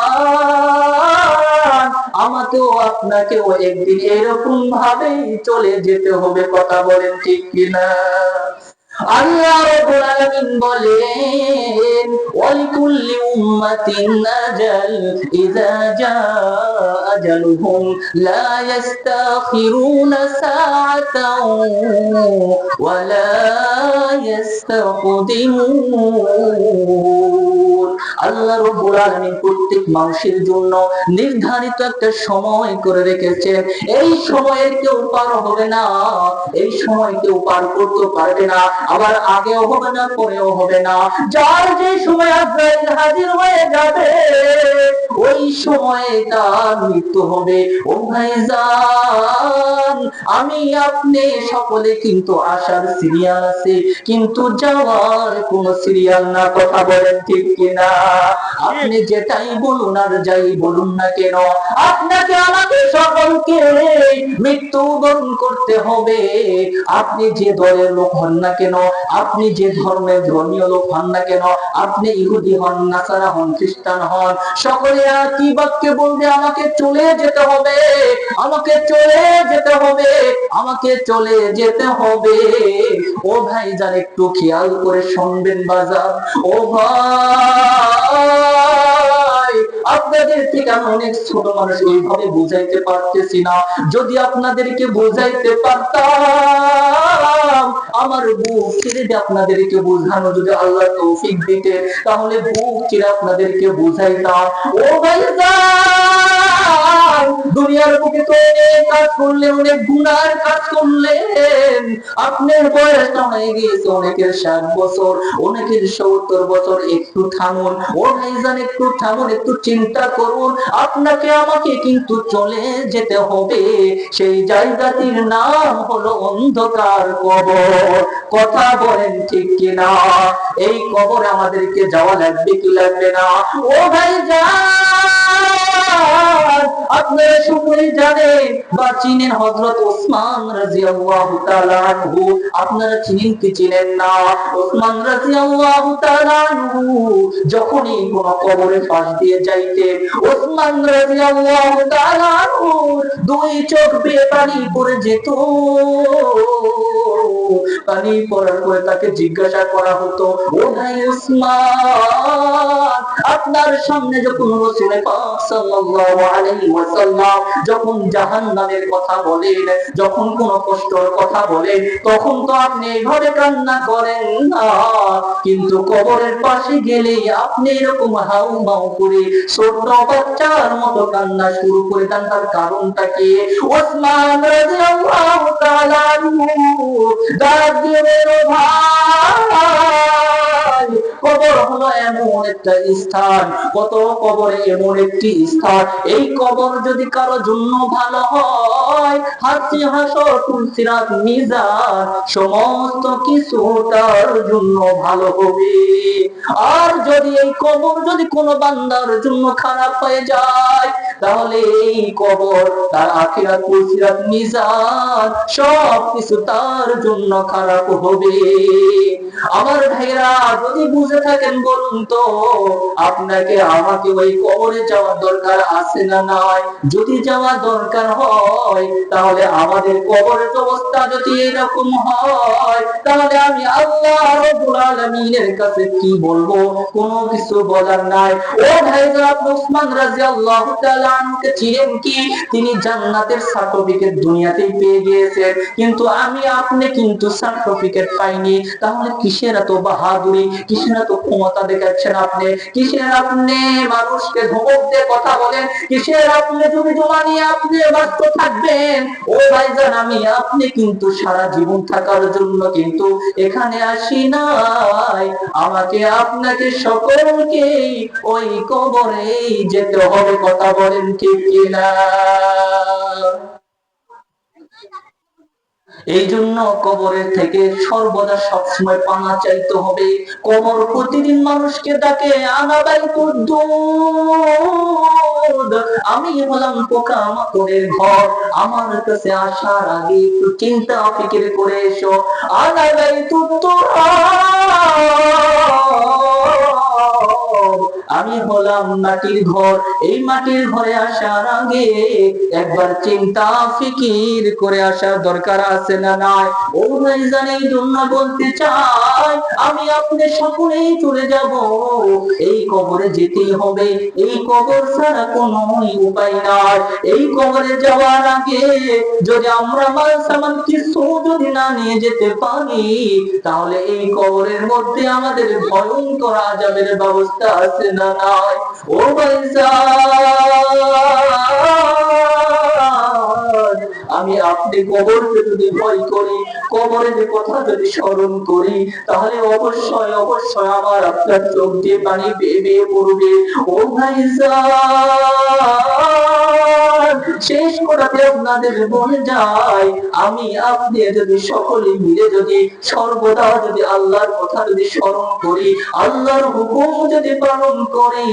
আমাকেও আপনাকেও একদিন এরকম ভাবেই চলে যেতে হবে, কথা বলেন ঠিক কিনা? আল্লাহ রাব্বুল আলামিন বলেন, ওয়ালিকুল্লি উম্মাতিন আজাল, ইযা জাআ আজালুহুম লা ইস্তাখিরুনা সাআতাও ওয়া লা ইস্তাকদিমুন। আল্লাহ রাব্বুল আলামিন প্রত্যেক মানুষের জন্য নির্ধারিত একটা সময় করে রেখেছেন, এই সময়ের কেউ পার হবে না, এই সময় কেউ পার করতে পারবে না, আবার আগেও হবে না, পরেও হবে না। যার যে সময় আজরাইল হাজির হয়ে যাবে, ওই ওই সময়ে তার মৃত্যু হবে। ও ভাইজান, আমি আপনি সকলে কিন্তু আসার সিরিয়াল আছে, কিন্তু যাওয়ার কোন সিরিয়াল না। কথা বলেন ঠিক কিনা? আপনি যেটাই বলুন আর যাই বলুন না কেন, আপনাকে আমাকে সকলকে মৃত্যুবরণ করতে হবে। আপনি যে দলের লোক হন না কেন, আপনি যে ধর্মের ধর্মীয় লোক হন না কেন, আপনি ইহুদি হন, নাসারা হন, খ্রিস্টান হন, সকলে একই বাক্যে বলবে আমাকে চলে যেতে হবে, আমাকে চলে যেতে হবে, আমাকে চলে যেতে হবে। ও ভাইজান, একটু খেয়াল করে শুনবেন বাজার। ও ভাই, আপনাদের থেকে আমি অনেক ছোট মানুষ, এইভাবে বুঝাইতে পারতেছি না। যদি আপনাদেরকে বুঝাইতে পারতাম, আমার বুক ছেড়ে দিয়ে আপনাদেরকে বুঝানো যদি আল্লাহ তৌফিক দিতে, তাহলে বুক ছেড়ে আপনাদেরকে বুঝাইতাম। ও ভাইজান, দুনিয়ার বুকে তো অনেক কাজ করলেন, অনেক গুনার কাজ করলেন। আপনার বয়সটা হয়ে গিয়েছে অনেকের 60 বছর, অনেকের 70 বছর। একটু থামুন ও ভাইজান, একটু থামুন, একটু চিন্তা করুন। আপনাকে আমাকে কিন্তু চলে যেতে হবে। সেই জায়গাটির নাম হলো অন্ধকার কবর। কথা বলেন ঠিক কিনা? এই কবরে আমাদেরকে যাওয়া লাগবে কি লাগবে না? ও ভাইজান, আপনারা সকলে জানেন বা চিনেন হযরত ওসমান রাদিয়াল্লাহু তাআলা আনহু। আপনারা চিনেন কি চিনেন না? ওসমান রাদিয়াল্লাহু তাআলা আনহু যখনই কোন কবরের পাশ দিয়ে যাইতেন, ওসমান রাদিয়াল্লাহু তাআলা আনহু দুই চোখ বেয়ে পানি পড়ে যেত। পানি পড়ার পরে তাকে জিজ্ঞাসা করা হতো, ও ভাই ওসমান, আপনার সামনে যখন রাসূল পাক সাল্লাল্লাহু আলাইহি ওয়াসাল্লাম যখন জাহান্নামের কথা বলেন, যখন কোন কষ্টের কথা বলেন, তখন তো আপনি এইভাবে কান্না করেন না, কিন্তু কবরের পাশে গেলে আপনি এরকম হাউমাউ করে ছোট বাচ্চার মতো কান্না শুরু করে দেন। তার কারণটা কি? ওসমান রাদিয়াল্লাহু তাআলা আনহু ডাক দিয়ে বলল, ভাই, কবর হলো এমন একটা স্থান, কত কবরে এমন একটি স্থান, এই কবর যদি কারো জন্য ভালো হয়, হাসি হাসর সিরাত মিজান সমস্ত কিছু তার জন্য ভালো হবে। আর যদি এই কবর যদি কোনো বান্দার জন্য খারাপ হয়ে যায়, তাহলে এই কবর তার আখিরাত সিরাত মিজান সব কিছু তার জন্য খারাপ হবে। আমার ভাইরা, যদি বুঝে থাকেন বলুন তো, আপনাকে আমাকে ওই কবরে যাওয়ার দরকার আছে না নাই? যদি যাওয়া দরকার হয়, তাহলে আমাদের কবরের অবস্থা যদি এরকম হয়, তাহলে আমি আল্লাহ রাব্বুল আলামিনের কাছে কি বলবো? কোনো কিছু বলার নাই। ও ভাইরা, ওসমান রাদিয়াল্লাহু তাআলা আনহুকে চিনেন কি? তিনি জান্নাতের সার্টিফিকেট দুনিয়াতেই পেয়ে গিয়েছেন, কিন্তু আমি আপনি কিন্তু সার্টিফিকেট পাইনি। তাহলে কিসের এত বাহাদুরি, কিসের এত ক্ষমতা দেখাচ্ছেন আপনি? কিসের আপনি মানুষকে ধমক দিয়ে কথা বলেন? কিসের আপনি জমি জমা নিয়ে আপনি ব্যস্ত থাকবেন? ও ভাইজান, আমি আপনি কিন্তু সারা জীবন থাকার জন্য কিন্তু এখানে আসি নাই। আমাকে আপনাকে সকলকে ওই কবরে যেতে হবে। কথা বলেন ঠিক কিনা? এই জন্য কবরের থেকে সর্বদা সবসময় পানা চাইতে হবে। কবর প্রতিদিন মানুষকে ডাকে, আনা বাইতুদ দুদ, আমি হলাম পোকামাকড়ের ঘর, আমার কাছে আসার আগে একটু চিন্তা ফিকির করে এসো। আনা বাইতুদ তুরাব, আমি হলাম মাটির ঘর, এই মাটির ঘরে আসার আগে একবার চিন্তা ফিকির করে আসার দরকার আছে না নাই? ও ভাইজান, এই জন্য বলতে চাই, আমি আপনি সকলেই চলে যাব, এই কবরে যেতেই হবে। এই কবর ছাড়া কোনো উপায় নাই। এই কবরে যাওয়ার আগে যদি আমরা মাল সামান কিছু যদি না নিয়ে যেতে পারি, তাহলে এই কবরের মধ্যে আমাদের ভয়ঙ্কর আযাবের ব্যবস্থা আছে না নাই? ও ভাইজান, আমি আমি আপনি কবরকে যদি ভয় করি, কবরের কথা যদি স্মরণ করি, তাহলে অবশ্যই অবশ্যই আমার আপনার চোখ দিয়ে পানি বেয়ে বেয়ে পড়বে। ও ভাইজান, শেষ করাতে আপনাদের মনে যায় আমি আপনি যদি সকলে মিলে যদি সর্বদা যদি আল্লাহর কথা যদি স্মরণ করি, আল্লাহর হুকুম যদি পালন করি,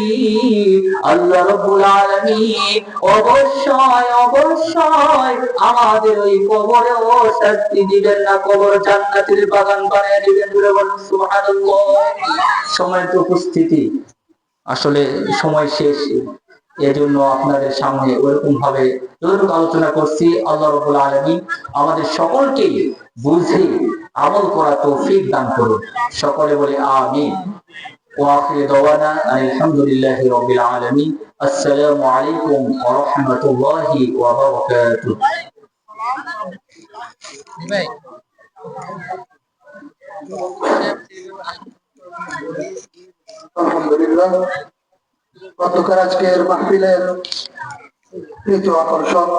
আল্লাহ রাব্বুল আলামিন অবশ্যই অবশ্যই আমাদের ওই কবরেও শাস্তি দিবেন না, কবর জান্নাতের বাগান বানিয়ে দিবেন। সুবহানাল্লাহ। সম্মানিত উপস্থিতি, আসলে সময় শেষ, এজন্য আপনাদের সামনে ওরকম ভাবে যতটুকু আলোচনা করছি, আল্লাহ রাব্বুল আলামিন আমাদের সকলকে বুঝে আমল করা তৌফিক দান করুন। সকলে বলে আমিন। ওয়া আখিরু দাওয়ানা আলহামদুলিল্লাহি রাব্বিল আলামিন। আসসালামু আলাইকুম ওয়া রাহমাতুল্লাহি ওয়া বারাকাতুহু। আলহামদুলিল্লাহ, গতকাল আজকের মাহফিলের তৃতীয় আকর্ষণ